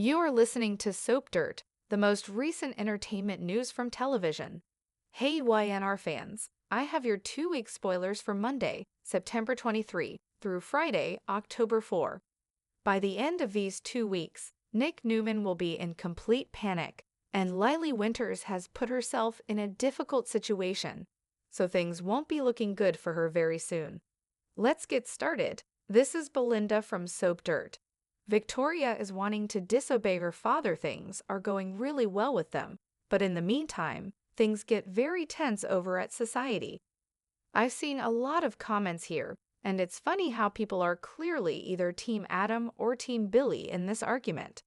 You are listening to Soap, the most recent entertainment news from television. Hey YNR fans, I have your 2-week spoilers for Monday, September 23 through Friday, October 4. By the end of these 2 weeks, Nick Newman will be in complete panic, and Lily Winters has put herself in a difficult situation, so things won't be looking good for her very soon. Let's get started. This is Belinda from Soap. Victoria is wanting to disobey her father. Things are going really well with them, but in the meantime, things get very tense over at society. I've seen a lot of comments here, and it's funny how people are clearly either Team Adam or Team Billy in this argument.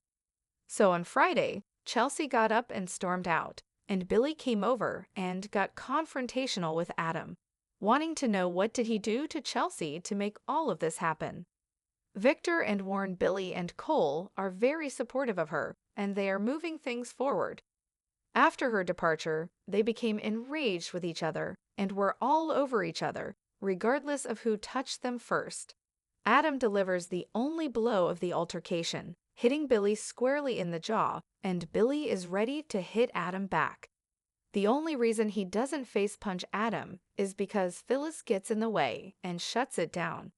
So on Friday, Chelsea got up and stormed out, and Billy came over and got confrontational with Adam, wanting to know what did he do to Chelsea to make all of this happen. Victor and Warren, Billy, and Cole are very supportive of her, and they are moving things forward. After her departure, they became enraged with each other and were all over each other, regardless of who touched them first. Adam delivers the only blow of the altercation, hitting Billy squarely in the jaw, and Billy is ready to hit Adam back. The only reason he doesn't face punch Adam is because Phyllis gets in the way and shuts it down.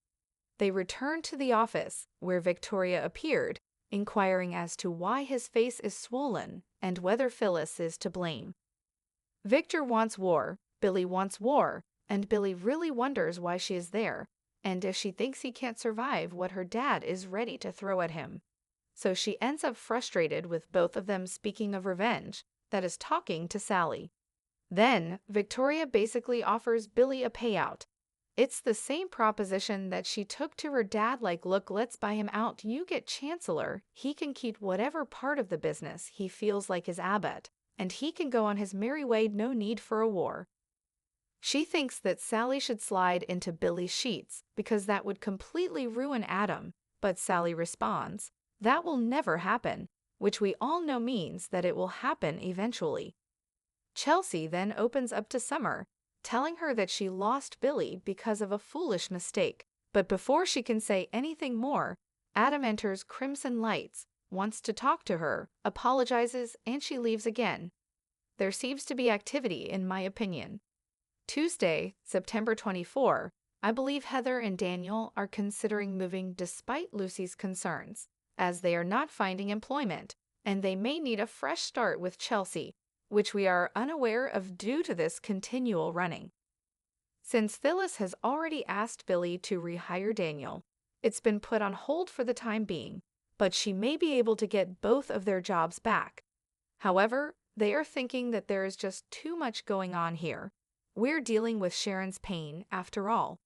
They return to the office, where Victoria appeared, inquiring as to why his face is swollen and whether Phyllis is to blame. Victor wants war, Billy wants war, and Billy really wonders why she is there, and if she thinks he can't survive what her dad is ready to throw at him. So she ends up frustrated with both of them speaking of revenge, that is talking to Sally. Then, Victoria basically offers Billy a payout. It's the same proposition that she took to her dad, like, look, let's buy him out, you get chancellor, he can keep whatever part of the business he feels like is abbot, and he can go on his merry way, no need for a war. She thinks that Sally should slide into Billy's sheets because that would completely ruin Adam, but Sally responds, that will never happen, which we all know means that it will happen eventually. Chelsea then opens up to Summer, telling her that she lost Billy because of a foolish mistake. But before she can say anything more, Adam enters Crimson Lights, wants to talk to her, apologizes, and she leaves again. There seems to be activity, in my opinion. Tuesday, September 24, I believe Heather and Daniel are considering moving despite Lucy's concerns, as they are not finding employment, and they may need a fresh start with Chelsea, which we are unaware of due to this continual running. Since Phyllis has already asked Billy to rehire Daniel, it's been put on hold for the time being, but she may be able to get both of their jobs back. However, they are thinking that there is just too much going on here. We're dealing with Sharon's pain, after all.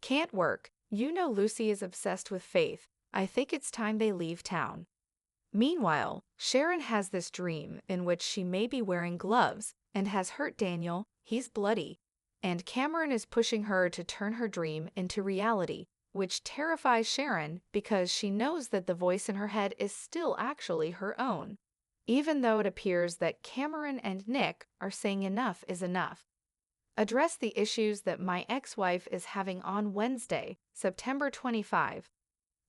Can't work. You know Lucy is obsessed with Faith. I think it's time they leave town. Meanwhile, Sharon has this dream in which she may be wearing gloves and has hurt Daniel, he's bloody, and Cameron is pushing her to turn her dream into reality, which terrifies Sharon because she knows that the voice in her head is still actually her own, even though it appears that Cameron and Nick are saying enough is enough. Address the issues that my ex-wife is having on Wednesday, September 25.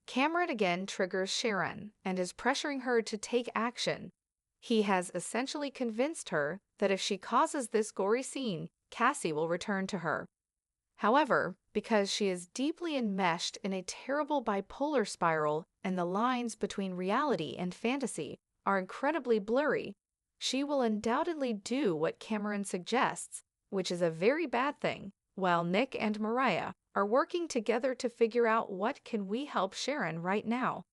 Cameron again triggers Sharon and is pressuring her to take action. He has essentially convinced her that if she causes this gory scene, Cassie will return to her. However, because she is deeply enmeshed in a terrible bipolar spiral and the lines between reality and fantasy are incredibly blurry, she will undoubtedly do what Cameron suggests, which is a very bad thing, while Nick and Mariah are working together to figure out what can we help Sharon right now.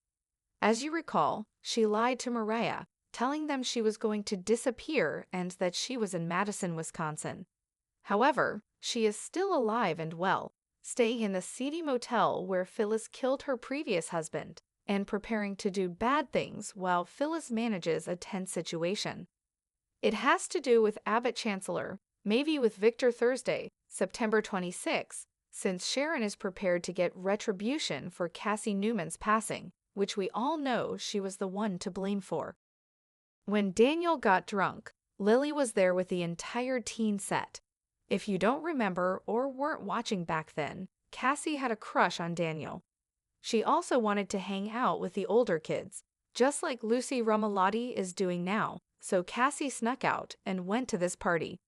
As you recall, she lied to Mariah, telling them she was going to disappear and that she was in Madison, Wisconsin. However, she is still alive and well, staying in the seedy motel where Phyllis killed her previous husband, and preparing to do bad things while Phyllis manages a tense situation. It has to do with Abbott Chancellor, maybe with Victor Thursday, September 26, since Sharon is prepared to get retribution for Cassie Newman's passing, which we all know she was the one to blame for. When Daniel got drunk, Lily was there with the entire teen set. If you don't remember or weren't watching back then, Cassie had a crush on Daniel. She also wanted to hang out with the older kids, just like Lucy Romalotti is doing now, so Cassie snuck out and went to this party.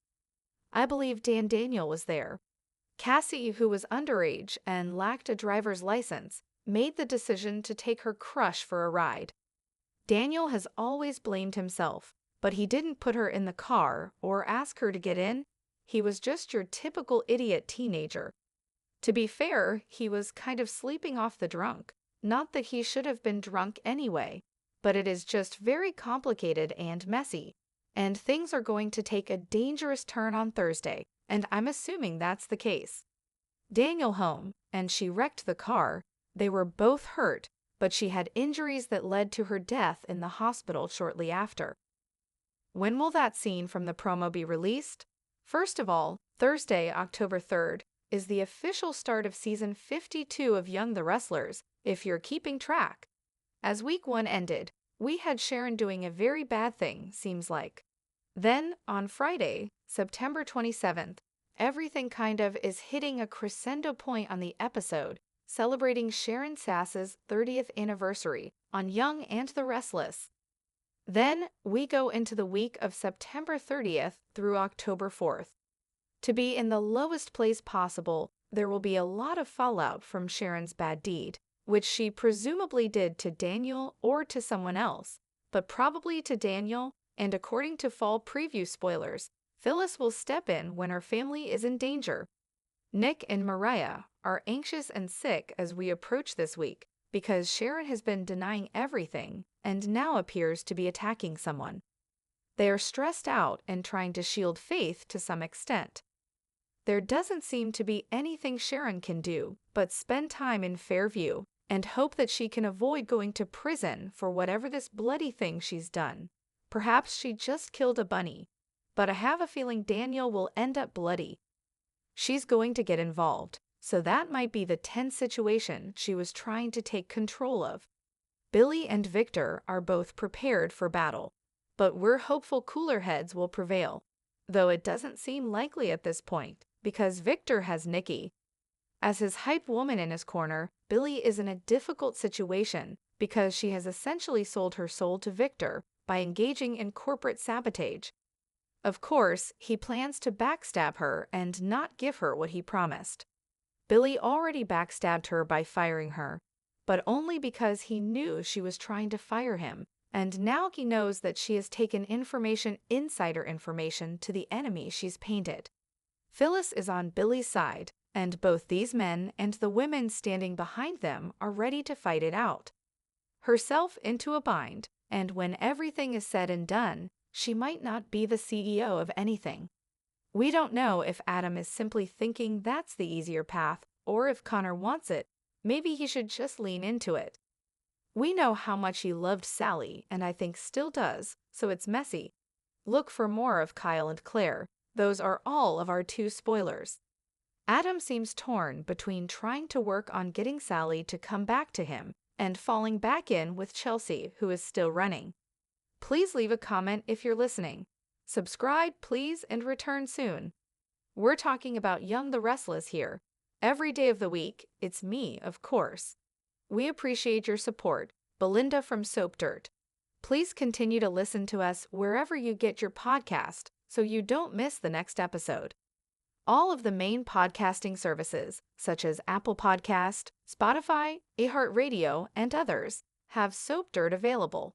I believe Dan Daniel was there. Cassie, who was underage and lacked a driver's license, made the decision to take her crush for a ride. Daniel has always blamed himself, but he didn't put her in the car or ask her to get in. He was just your typical idiot teenager. To be fair, he was kind of sleeping off the drunk. Not that he should have been drunk anyway, but it is just very complicated and messy. And things are going to take a dangerous turn on Thursday, and I'm assuming that's the case. Daniel home, and she wrecked the car. They were both hurt, but she had injuries that led to her death in the hospital shortly after. When will that scene from the promo be released? First of all, Thursday, October 3rd, is the official start of season 52 of Young the Wrestlers, if you're keeping track. As week 1 ended, we had Sharon doing a very bad thing, seems like. Then, on Friday, September 27th, everything kind of is hitting a crescendo point on the episode, celebrating Sharon Sass's 30th anniversary on Young and the Restless. Then, we go into the week of September 30th through October 4th. To be in the lowest place possible, there will be a lot of fallout from Sharon's bad deed, which she presumably did to Daniel or to someone else, but probably to Daniel, and according to fall preview spoilers, Phyllis will step in when her family is in danger. Nick and Mariah are anxious and sick as we approach this week because Sharon has been denying everything and now appears to be attacking someone. They are stressed out and trying to shield Faith to some extent. There doesn't seem to be anything Sharon can do but spend time in Fairview and hope that she can avoid going to prison for whatever this bloody thing she's done. Perhaps she just killed a bunny, but I have a feeling Daniel will end up bloody. She's going to get involved, so that might be the tense situation she was trying to take control of. Billy and Victor are both prepared for battle, but we're hopeful cooler heads will prevail, though it doesn't seem likely at this point because Victor has Nikki. As his hype woman in his corner, Billy is in a difficult situation because she has essentially sold her soul to Victor by engaging in corporate sabotage. Of course, he plans to backstab her and not give her what he promised. Billy already backstabbed her by firing her, but only because he knew she was trying to fire him, and now he knows that she has taken insider information to the enemy she's painted. Phyllis is on Billy's side, and both these men and the women standing behind them are ready to fight it out. Herself into a bind, and when everything is said and done, she might not be the CEO of anything. We don't know if Adam is simply thinking that's the easier path, or if Connor wants it. Maybe he should just lean into it. We know how much he loved Sally, and I think still does, so it's messy. Look for more of Kyle and Claire. Those are all of our 2 spoilers. Adam seems torn between trying to work on getting Sally to come back to him and falling back in with Chelsea, who is still running. Please leave a comment if you're listening. Subscribe, please, and return soon. We're talking about Young the Restless here. Every day of the week, it's me, of course. We appreciate your support. Belinda from Sept. Please continue to listen to us wherever you get your podcast so you don't miss the next episode. All of the main podcasting services, such as Apple Podcast, Spotify, iHeartRadio, and others, have Sept available.